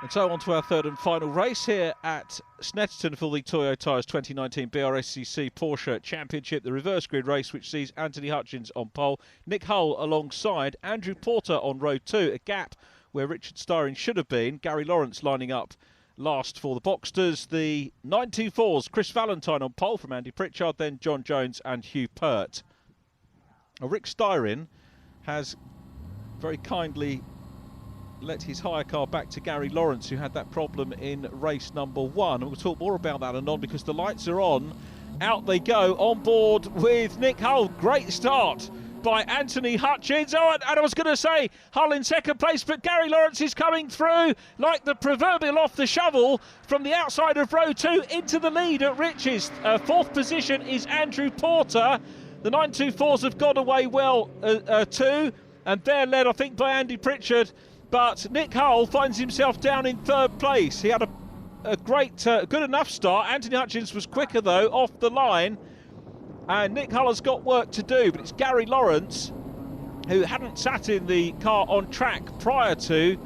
And so on to our third and final race here at Snetterton for the Toyo Tires 2019 BRSCC Porsche Championship, the reverse grid race, which sees Anthony Hutchins on pole, Nick Hull alongside Andrew Porter on row 2, a gap where Richard Styring should have been. Gary Lawrence lining up last for the Boxsters. The 924s, Chris Valentine on pole from Andy Pritchard, then John Jones and Hugh Pert. Rick Styring has very kindly let his hire car back to Gary Lawrence, who had that problem in race number 1. And we'll talk more about that anon because the lights are on. Out they go, on board with Nick Hull. Great start by Anthony Hutchins. Oh, and I was going to say Hull in second place, but Gary Lawrence is coming through like the proverbial off the shovel from the outside of row 2 into the lead at Riches. Fourth position is Andrew Porter. The 924s have got away well too, and they're led, I think, by Andy Pritchard. But Nick Hull finds himself down in third place. He had a great, good enough start. Anthony Hutchins was quicker, though, off the line. And Nick Hull has got work to do. But it's Gary Lawrence, who hadn't sat in the car on track prior to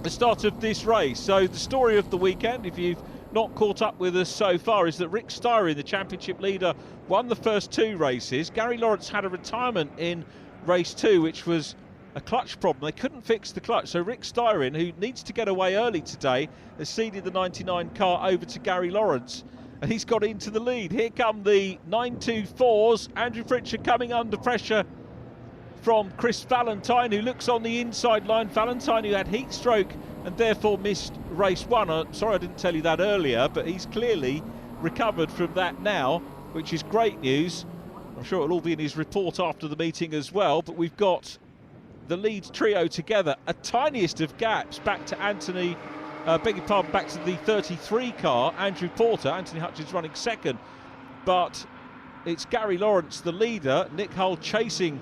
the start of this race. So the story of the weekend, if you've not caught up with us so far, is that Rick Styring, the championship leader, won the first 2 races. Gary Lawrence had a retirement in race 2, which was a clutch problem. They couldn't fix the clutch, so Rick Styring, who needs to get away early today, has ceded the 99 car over to Gary Lawrence, and he's got into the lead. Here come the 924s. Andrew Pritchard coming under pressure from Chris Valentine, who looks on the inside line. Valentine, who had heat stroke and therefore missed race 1. I'm sorry I didn't tell you that earlier, but he's clearly recovered from that now, which is great news. I'm sure it'll all be in his report after the meeting as well, but we've got the lead trio together, a tiniest of gaps back to Anthony, back to the 33 car, Andrew Porter. Anthony Hutchins running second, but it's Gary Lawrence, the leader. Nick Hull chasing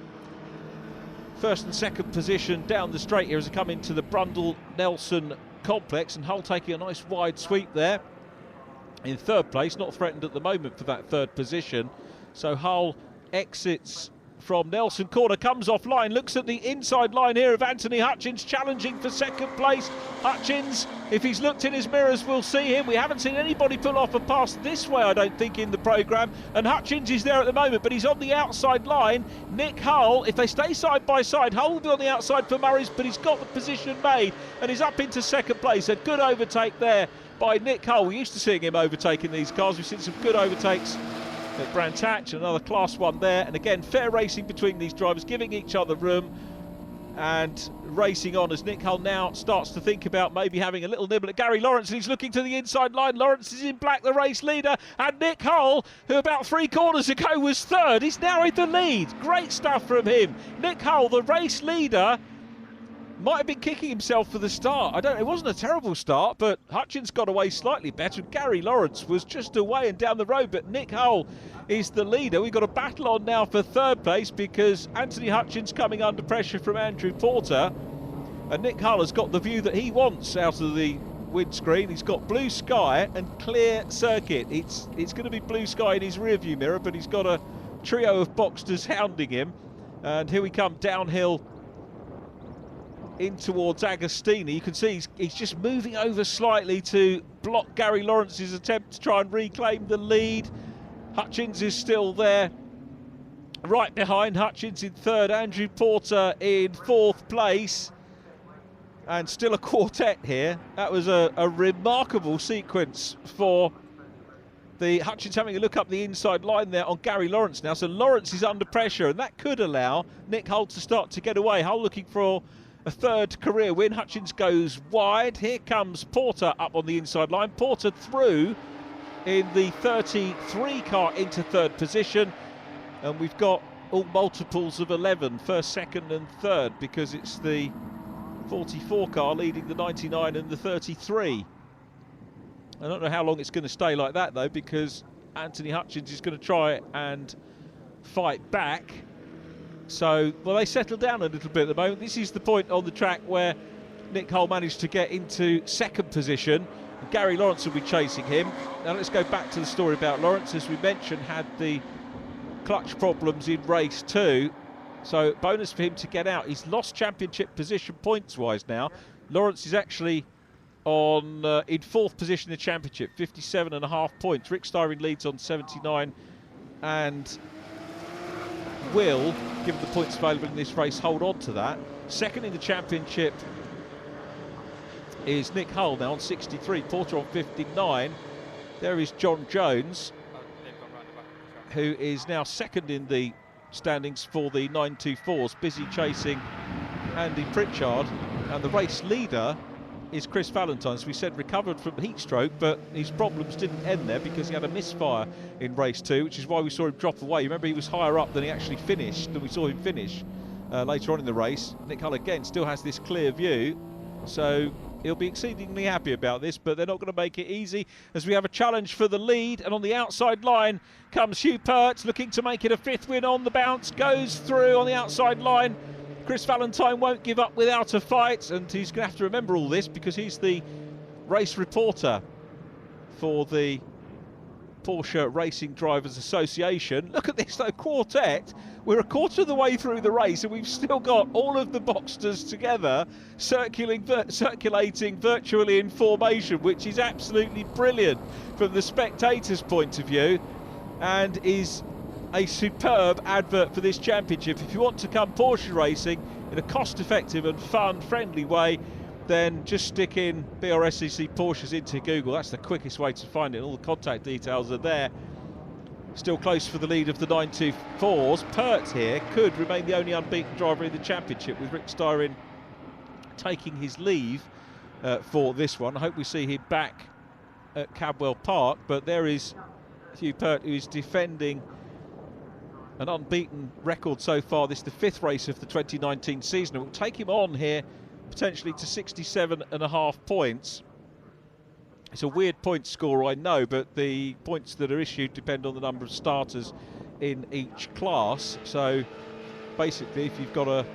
first and second position down the straight here as they come into the Brundle-Nelson complex, and Hull taking a nice wide sweep there in third place, not threatened at the moment for that third position. So Hull exits from Nelson Corner, comes offline, looks at the inside line here of Anthony Hutchins, challenging for second place. Hutchins, if he's looked in his mirrors, we'll see him. We haven't seen anybody pull off a pass this way, I don't think, in the programme. And Hutchins is there at the moment, but he's on the outside line. Nick Hull, if they stay side by side, Hull will be on the outside for Murray's, but he's got the position made and is up into second place. A good overtake there by Nick Hull. We're used to seeing him overtaking these cars. We've seen some good overtakes at Brands Hatch, another class 1 there, and again fair racing between these drivers, giving each other room and racing on as Nick Hull now starts to think about maybe having a little nibble at Gary Lawrence, and he's looking to the inside line. Lawrence is in black, the race leader, and Nick Hull, who about 3 corners ago was third, is now in the lead. Great stuff from him. Nick Hull, the race leader, might have been kicking himself for the start. I don't know, it wasn't a terrible start, but Hutchins got away slightly better. Gary Lawrence was just away and down the road, but Nick Hull is the leader. We've got a battle on now for third place because Anthony Hutchins coming under pressure from Andrew Porter, and Nick Hull has got the view that he wants out of the windscreen. He's got blue sky and clear circuit. It's going to be blue sky in his rearview mirror, but he's got a trio of Boxsters hounding him, and here we come downhill in towards Agostini. You can see he's just moving over slightly to block Gary Lawrence's attempt to try and reclaim the lead. Hutchins is still there. Right behind Hutchins in third, Andrew Porter in fourth place. And still a quartet here. That was a remarkable sequence for the Hutchins having a look up the inside line there on Gary Lawrence now. So Lawrence is under pressure, and that could allow Nick Hull to start to get away. Hull looking for a third career win. Hutchins goes wide. Here comes Porter up on the inside line. Porter through in the 33 car into third position, and we've got all multiples of 11, first, second and third, because it's the 44 car leading the 99 and the 33. I don't know how long it's going to stay like that though, because Anthony Hutchins is going to try and fight back. So, well, they settle down a little bit at the moment. This is the point on the track where Nick Hull managed to get into second position. Gary Lawrence will be chasing him. Now let's go back to the story about Lawrence. As we mentioned, had the clutch problems in race 2. So bonus for him to get out. He's lost championship position points-wise now. Lawrence is actually on in 4th position in the championship, 57.5 points. Rick Styring leads on 79, and will, given the points available in this race, hold on to that. Second in the championship is Nick Hull now on 63, Porter on 59. There is John Jones, who is now second in the standings for the 924s, busy chasing Andy Pritchard, and the race leader is Chris Valentine. As we said, recovered from heat stroke, but his problems didn't end there because he had a misfire in race 2, which is why we saw him drop away. Remember, he was higher up than he actually finished, than we saw him finish later on in the race. Nick Hull again still has this clear view, so he'll be exceedingly happy about this, but they're not going to make it easy as we have a challenge for the lead. And on the outside line comes Hugh Pert, looking to make it a 5th win on the bounce, goes through on the outside line. Chris Valentine won't give up without a fight, and he's going to have to remember all this because he's the race reporter for the Porsche Racing Drivers Association. Look at this though, quartet. We're a quarter of the way through the race and we've still got all of the Boxsters together circulating virtually in formation, which is absolutely brilliant from the spectators' point of view, and is a superb advert for this championship. If you want to come Porsche racing in a cost-effective and fun, friendly way, then just stick in BRSCC Porsches into Google. That's the quickest way to find it. All the contact details are there. Still close for the lead of the 924s. Pert here could remain the only unbeaten driver in the championship, with Rick Styring taking his leave for this one. I hope we see him back at Cadwell Park, but there is Hugh Pert, who is defending an unbeaten record so far. This is the 5th race of the 2019 season. It will take him on here potentially to 67.5 points. It's a weird point score, I know, but the points that are issued depend on the number of starters in each class. So basically, if you've got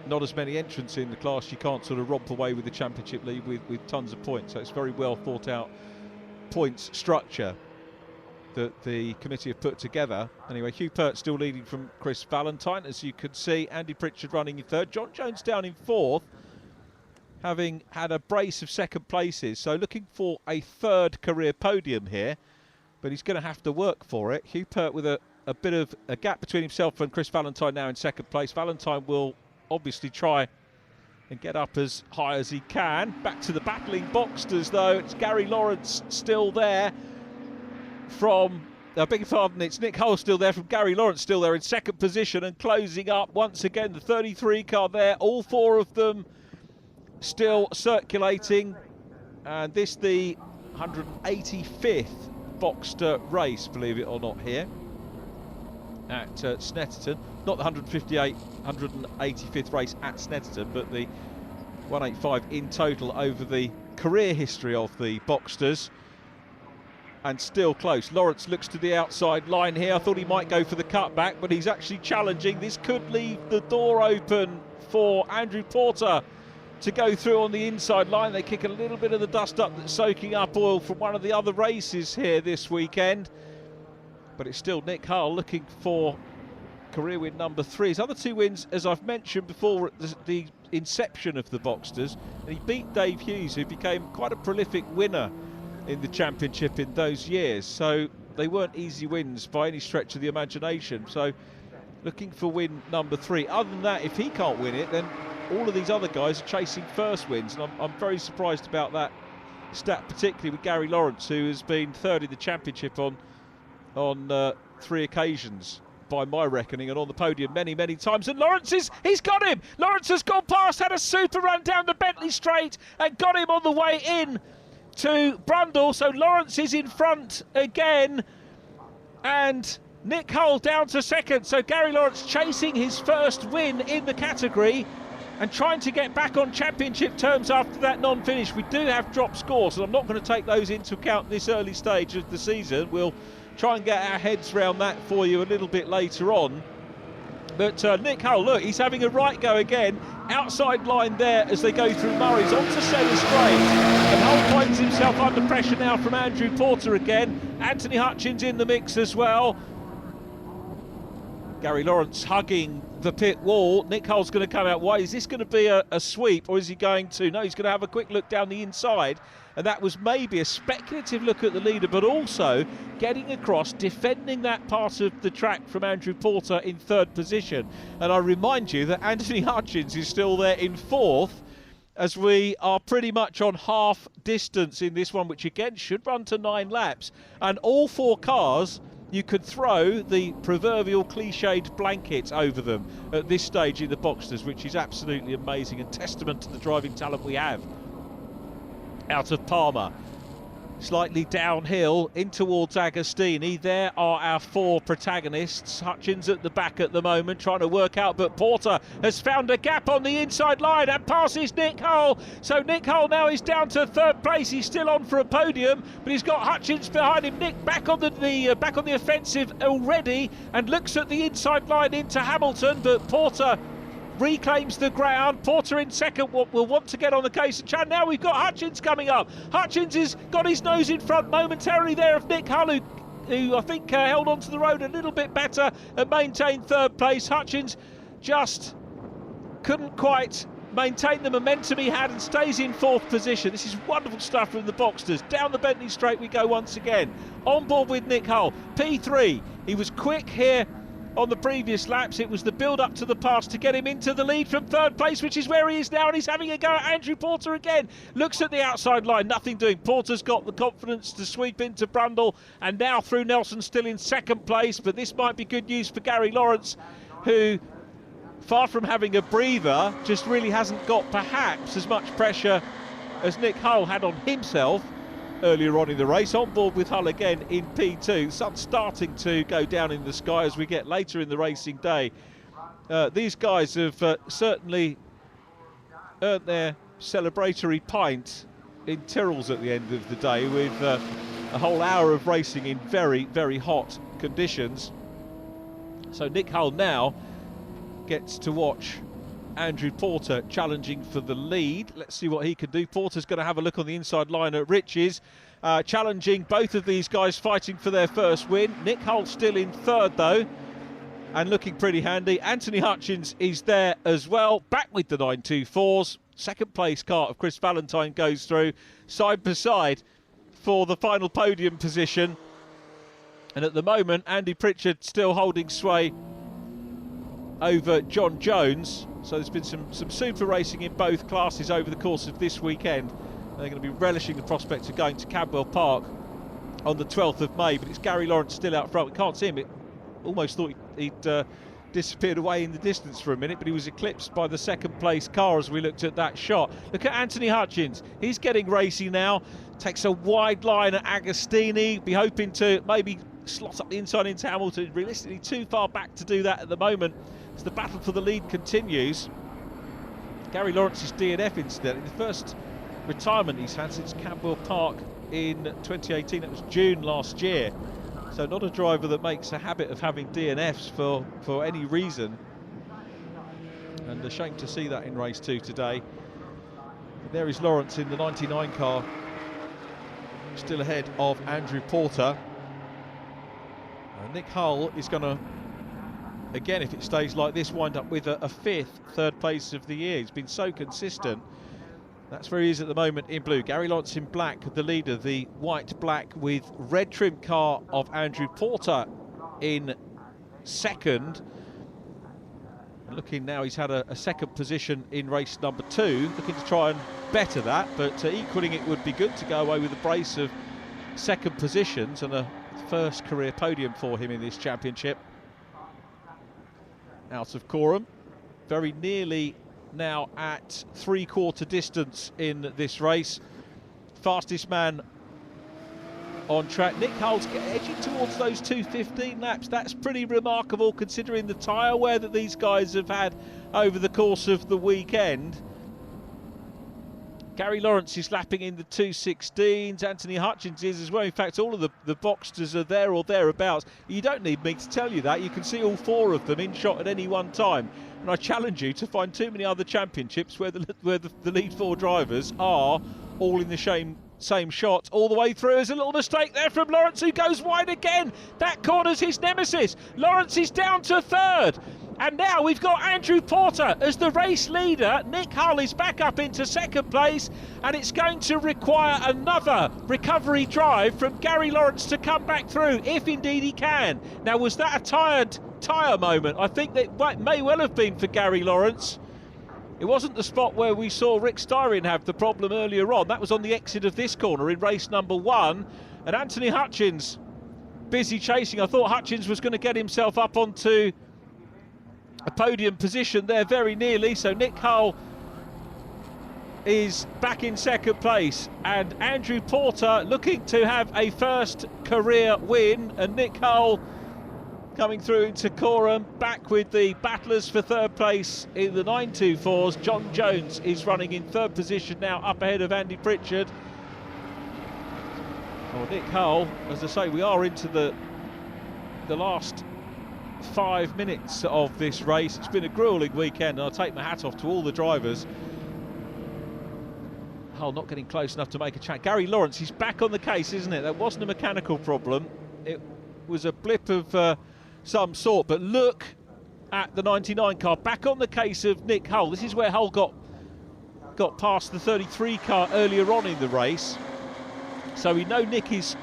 not as many entrants in the class, you can't sort of romp away with the championship lead with tons of points. So it's very well thought out points structure that the committee have put together. Anyway, Hugh Pert still leading from Chris Valentine, as you could see. Andy Pritchard running in 3rd. John Jones down in 4th, having had a brace of 2nd places. So looking for a 3rd career podium here, but he's going to have to work for it. Hugh Pert with a bit of a gap between himself and Chris Valentine now in 2nd place. Valentine will obviously try and get up as high as he can. Back to the battling Boxsters though. It's Gary Lawrence still there from, I beg your pardon, it's Nick Hull still there from Gary Lawrence still there in 2nd position, and closing up once again the 33 car there, all 4 of them still circulating, and this the 185th Boxster race, believe it or not, here at Snetterton. Not the 185th race at Snetterton, but the 185 in total over the career history of the Boxsters. And still close. Lawrence looks to the outside line here. I thought he might go for the cutback, but he's actually challenging. This could leave the door open for Andrew Porter to go through on the inside line. They kick a little bit of the dust up that's soaking up oil from one of the other races here this weekend. But it's still Nick Hull looking for career win number 3. His other 2 wins, as I've mentioned before, at the inception of the Boxsters, and he beat Dave Hughes, who became quite a prolific winner in the championship in those years. So they weren't easy wins by any stretch of the imagination. So looking for win number 3. Other than that, if he can't win it, then all of these other guys are chasing first wins, and I'm very surprised about that stat, particularly with Gary Lawrence, who has been 3rd in the championship on 3 occasions by my reckoning, and on the podium many times. And Lawrence he's got him. Lawrence has gone past, had a super run down the Bentley straight and got him on the way in to Brundle. So Lawrence is in front again, and Nick Hull down to second. So Gary Lawrence chasing his first win in the category and trying to get back on championship terms after that non-finish. We do have drop scores, and I'm not going to take those into account this early stage of the season. We'll try and get our heads around that for you a little bit later on. But Nick Hull, look, he's having a right go again. Outside line there as they go through Murray's onto centre straight. And Hull finds himself under pressure now from Andrew Porter again. Anthony Hutchins in the mix as well. Gary Lawrence hugging the pit wall. Nick Hull's going to come out wide. Is this going to be a sweep, or is he going to? No, he's going to have a quick look down the inside. And that was maybe a speculative look at the leader, but also getting across, defending that part of the track from Andrew Porter in third position. And I remind you that Anthony Hutchins is still there in fourth, as we are pretty much on half distance in this one, which again should run to 9 laps. And all 4 cars, you could throw the proverbial cliched blanket over them at this stage in the Boxsters, which is absolutely amazing and testament to the driving talent we have out of Palmer. Slightly downhill in towards Agostini. There are our 4 protagonists. Hutchins at the back at the moment trying to work out, but Porter has found a gap on the inside line and passes Nick Hull. So Nick Hull now is down to third place. He's still on for a podium, but he's got Hutchins behind him. Nick back on the offensive already and looks at the inside line into Hamilton, but Porter reclaims the ground. Porter in second will want to get on the case. And now we've got Hutchins coming up. Hutchins has got his nose in front momentarily there of Nick Hull, who I think held onto the road a little bit better and maintained third place. Hutchins just couldn't quite maintain the momentum he had and stays in fourth position. This is wonderful stuff from the Boxsters. Down the Bentley Straight we go once again. On board with Nick Hull. P3. He was quick here on the previous laps. It was the build-up to the pass to get him into the lead from third place, which is where he is now, and he's having a go at Andrew Porter again. Looks at the outside line, nothing doing. Porter's got the confidence to sweep into Brundle, and now through Nelson still in second place, but this might be good news for Gary Lawrence, who, far from having a breather, just really hasn't got perhaps as much pressure as Nick Hull had on himself earlier on in the race. On board with Hull again in P2. Sun's starting to go down in the sky as we get later in the racing day. These guys have certainly earned their celebratory pint in Tyrrell's at the end of the day, with a whole hour of racing in very, very hot conditions. So Nick Hull now gets to watch Andrew Porter challenging for the lead. Let's see what he can do. Porter's going to have a look on the inside line at Riches, challenging both of these guys, fighting for their first win. Nick Hull still in third though, and looking pretty handy. Anthony Hutchins is there as well, back with the 924s. Second place car of Chris Valentine goes through side by side for the final podium position. And at the moment, Andy Pritchard still holding sway over John Jones. So there's been some super racing in both classes over the course of this weekend. They're going to be relishing the prospect of going to Cadwell Park on the 12th of May, but it's Gary Lawrence still out front. We can't see him. It almost thought he'd disappeared away in the distance for a minute, but he was eclipsed by the second place car as we looked at that shot. Look at Anthony Hutchins. He's getting racy now. Takes a wide line at Agostini. Be hoping to maybe slot up the inside into Hamilton. Realistically too far back to do that at the moment, as the battle for the lead continues. Gary Lawrence's DNF incident, in the first retirement he's had since Cadwell Park in 2018. It was June last year. So not a driver that makes a habit of having DNFs for any reason. And a shame to see that in race 2 today. But there is Lawrence in the 99 car, still ahead of Andrew Porter. Nick Hull is going to, again, if it stays like this, wind up with a third place of the year. He's been so consistent. That's where he is at the moment in blue. Gary Lawrence in black, the leader. The white-black with red trim car of Andrew Porter in second. And looking now, he's had a second position in race number 2. Looking to try and better that, but equaling it would be good to go away with a brace of second positions and a first career podium for him in this championship. Out of Coram, very nearly now at 3/4 distance in this race. fastest man on track. Nick Hull's edging towards those 2:15 laps. That's pretty remarkable considering the tyre wear that these guys have had over the course of the weekend. Gary Lawrence is lapping in the 2:16s. Anthony Hutchins is as well. In fact, all of the Boxsters are there or thereabouts. You don't need me to tell you that. You can see all four of them in shot at any one time. And I challenge you to find too many other championships where the lead four drivers are all in the same shot all the way through. There's a little mistake there from Lawrence, who goes wide again. That corner's his nemesis. Lawrence is down to third. And now we've got Andrew Porter as the race leader. Nick Hull is back up into second place, and it's going to require another recovery drive from Gary Lawrence to come back through, if indeed he can. Now, was that a tyre moment? I think that may well have been for Gary Lawrence. It wasn't the spot where we saw Rick Styrian have the problem earlier on. That was on the exit of this corner in race number 1. And Anthony Hutchins busy chasing. I thought Hutchins was going to get himself up onto a podium position there very nearly. So Nick Hull is back in second place, and Andrew Porter looking to have a first career win, and Nick Hull coming through into Coram, back with the battlers for third place in the 924s. John Jones is running in third position now, up ahead of Andy Pritchard. Oh, Nick Hull, as I say, we are into the last 5 minutes of this race. It's been a gruelling weekend, and I'll take my hat off to all the drivers. Hull not getting close enough to make a chat. Gary Lawrence, he's back on the case, isn't it? That wasn't a mechanical problem. It was a blip of some sort, but look at the 99 car back on the case of Nick Hull. This is where Hull got past the 33 car earlier on in the race. So we know Nick is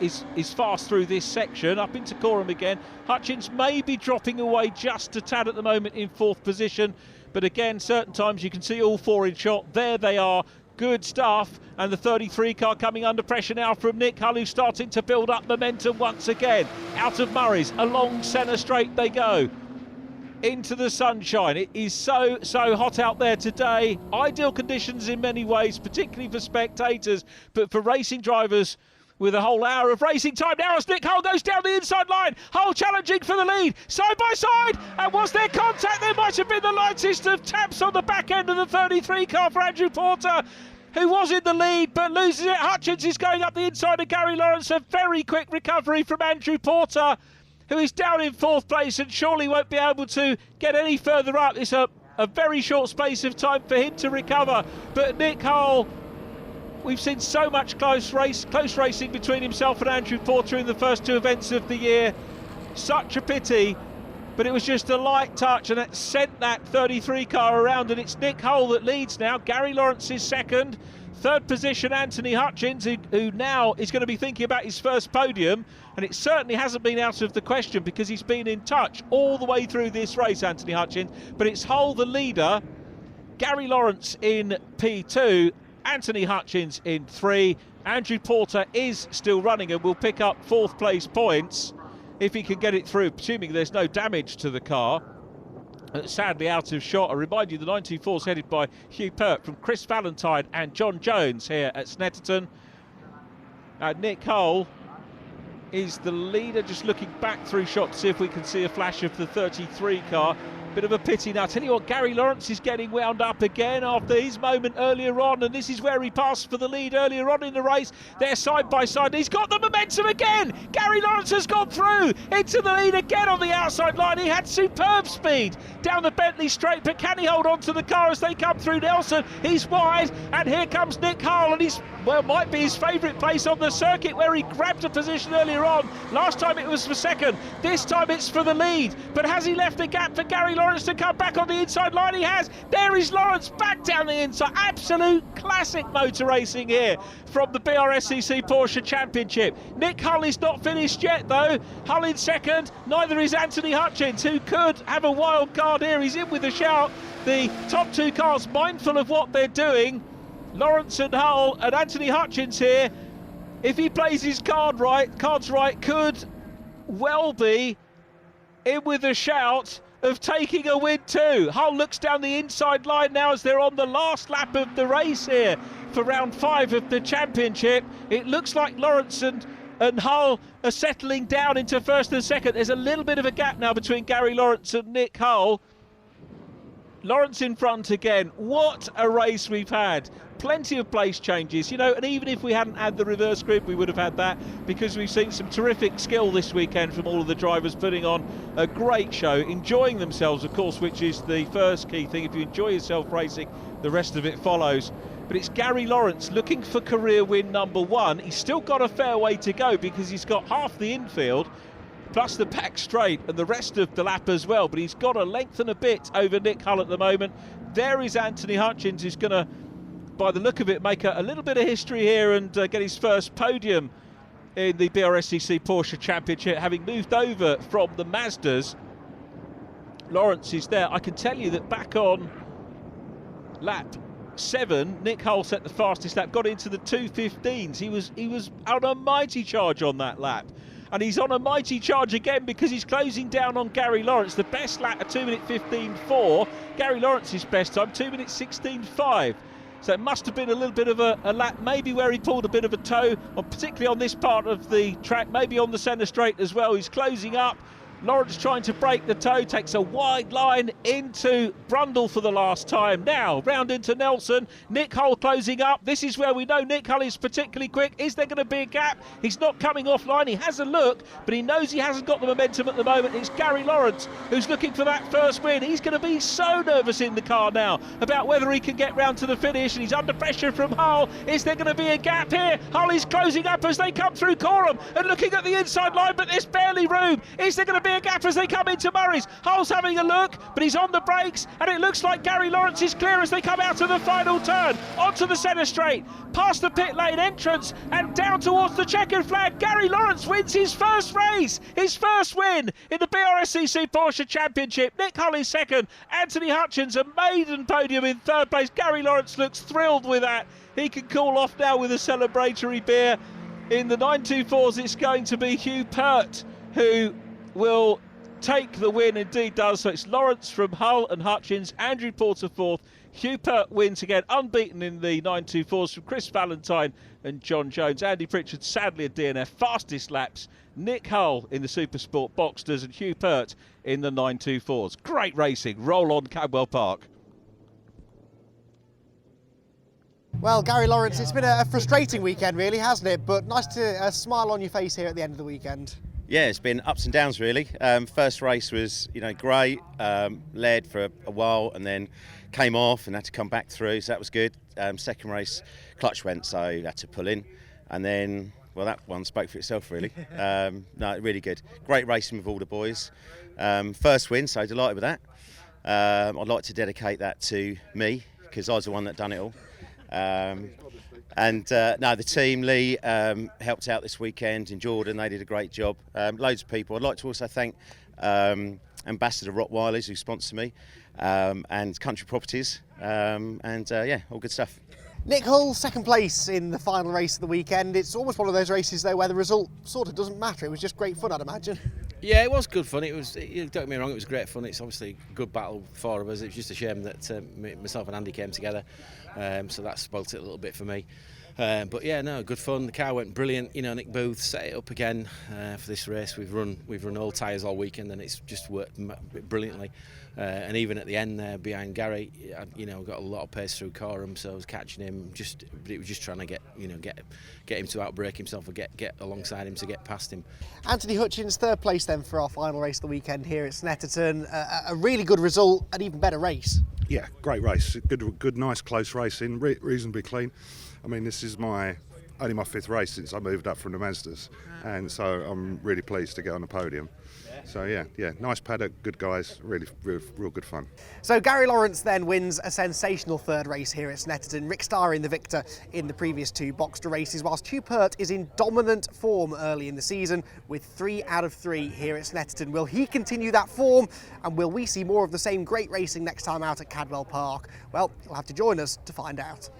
fast through this section, up into Coram again. Hutchins may be dropping away just a tad at the moment in fourth position, but again, certain times you can see all four in shot. There they are, good stuff. And the 33 car coming under pressure now from Nick Hull, who's starting to build up momentum once again. Out of Murray's, along centre straight they go. Into the sunshine. It is so hot out there today. Ideal conditions in many ways, particularly for spectators, but for racing drivers with a whole hour of racing time. Now as Nick Hull goes down the inside line, Hull challenging for the lead, side by side, and was there contact? There might have been the lightest of taps on the back end of the 33 car for Andrew Porter, who was in the lead but loses it. Hutchins is going up the inside of Gary Lawrence. A very quick recovery from Andrew Porter, who is down in fourth place and surely won't be able to get any further up. It's a very short space of time for him to recover. But Nick Hull, we've seen so much close racing between himself and Andrew Porter in the first two events of the year. Such a pity, but it was just a light touch and it sent that 33 car around, and it's Nick Hull that leads now. Gary Lawrence is second. Third position, Anthony Hutchins, who now is going to be thinking about his first podium, and it certainly hasn't been out of the question because he's been in touch all the way through this race, Anthony Hutchins. But it's Hull the leader, Gary Lawrence in P2, Anthony Hutchins in 3. Andrew Porter is still running and will pick up fourth place points if he can get it through, assuming there's no damage to the car. Sadly out of shot. I remind you, the 924 is headed by Hugh Pert from Chris Valentine and John Jones here at Snetterton. Nick Hull is the leader, just looking back through shot to see if we can see a flash of the 33 car. Bit of a pity. Now, I tell you what, Gary Lawrence is getting wound up again after his moment earlier on, and this is where he passed for the lead earlier on in the race. They're side by side. He's got the momentum again. Gary Lawrence has gone through into the lead again on the outside line. He had superb speed down the Bentley straight, but can he hold on to the car as they come through Nelson? He's wide, and here comes Nick Hull, and he's, well, might be his favourite place on the circuit where he grabbed a position earlier on. Last time it was for second. This time it's for the lead. But has he left a gap for Gary Lawrence to come back on the inside line? He has. There is Lawrence back down the inside. Absolute classic motor racing here from the BRSCC Porsche Championship. Nick Hull is not finished yet though. Hull in second. Neither is Anthony Hutchins, who could have a wild card here. He's in with a shout. The top two cars mindful of what they're doing. Lawrence and Hull, and Anthony Hutchins here, if he plays his cards right, could well be in with a shout of taking a win too. Hull looks down the inside line now as they're on the last lap of the race here for round 5 of the championship. It looks like Lawrence and Hull are settling down into first and second. There's a little bit of a gap now between Gary Lawrence and Nick Hull. Lawrence in front again. What a race we've had. Plenty of place changes, you know, and even if we hadn't had the reverse grid, we would have had that, because we've seen some terrific skill this weekend from all of the drivers, putting on a great show, enjoying themselves, of course, which is the first key thing. If you enjoy yourself racing, the rest of it follows. But it's Gary Lawrence looking for career win number 1. He's still got a fair way to go, because he's got half the infield plus the back straight and the rest of the lap as well, but he's got a length and a bit over Nick Hull at the moment. There is Anthony Hutchins, who's going to, by the look of it, make a little bit of history here and get his first podium in the BRSCC Porsche Championship, having moved over from the Mazdas. Lawrence is there. I can tell you that back on lap 7, Nick Hull set the fastest lap, got into the 2:15s. He was on a mighty charge on that lap. And he's on a mighty charge again, because he's closing down on Gary Lawrence. The best lap, a 2:15.4. Gary Lawrence's best time, 2:16.5. So it must have been a little bit of a lap, maybe where he pulled a bit of a toe, particularly on this part of the track, maybe on the centre straight as well. He's closing up. Lawrence trying to break the toe, takes a wide line into Brundle for the last time. Now, round into Nelson. Nick Hull closing up. This is where we know Nick Hull is particularly quick. Is there going to be a gap? He's not coming offline. He has a look, but he knows he hasn't got the momentum at the moment. It's Gary Lawrence who's looking for that first win. He's going to be so nervous in the car now about whether he can get round to the finish, and he's under pressure from Hull. Is there going to be a gap here? Hull is closing up as they come through Coram and looking at the inside line, but there's barely room. Is there going to be a gap as they come into Murray's? Hull's having a look, but he's on the brakes, and it looks like Gary Lawrence is clear as they come out of the final turn onto the centre straight, past the pit lane entrance and down towards the checkered flag. Gary Lawrence wins his first race, his first win in the BRSCC Porsche Championship. Nick Hull is second, Anthony Hutchins a maiden podium in third place. Gary Lawrence looks thrilled with that. He can cool off now with a celebratory beer. In the 924s, it's going to be Hugh Pert who will take the win, indeed does. So it's Lawrence from Hull and Hutchins, Andrew Porter fourth, Hugh Pert wins again, unbeaten in the 924s from Chris Valentine and John Jones. Andy Pritchard sadly a DNF, fastest laps. Nick Hull in the Supersport Boxsters and Hugh Pert in the 924s. Great racing, roll on Cadwell Park. Well, Gary Lawrence, it's been a frustrating weekend really, hasn't it? But nice to smile on your face here at the end of the weekend. Yeah, it's been ups and downs really. First race was, great. Led for a while and then came off and had to come back through, so that was good. Second race, clutch went, so I had to pull in, and then, well, that one spoke for itself really. No, really good. Great racing with all the boys. First win, so delighted with that. I'd like to dedicate that to me, because I was the one that done it all. No, the team, Lee helped out this weekend, and Jordan, they did a great job. Loads of people. I'd like to also thank Ambassador Rottweilers, who sponsor me, and Country Properties, yeah, all good stuff. Nick Hull, second place in the final race of the weekend. It's almost one of those races though where the result sort of doesn't matter. It was just great fun, I'd imagine. Yeah, it was good fun. Don't get me wrong, it was great fun. It's obviously a good battle for us. It was just a shame that myself and Andy came together, so that spoilt it a little bit for me. But yeah, no, good fun. The car went brilliant. Nick Booth set it up again for this race. We've run all tyres all weekend, and it's just worked brilliantly. And even at the end there, behind Gary, got a lot of pace through Coram, so I was catching him. But it was just trying to get him to outbrake himself or get alongside him to get past him. Anthony Hutchins, third place then for our final race of the weekend here at Snetterton. A really good result, an even better race. Yeah, great race. Good, nice, close racing, reasonably clean. I mean, this is only my fifth race since I moved up from the Mazdas, and so I'm really pleased to get on the podium. So yeah, nice paddock, good guys, really real good fun. So Gary Lawrence then wins a sensational third race here at Snetterton. Rick Starr in the victor in the previous two Boxster races, whilst Hugh Pert is in dominant form early in the season with 3 out of 3 here at Snetterton. Will he continue that form, and will we see more of the same great racing next time out at Cadwell Park? Well, you'll have to join us to find out.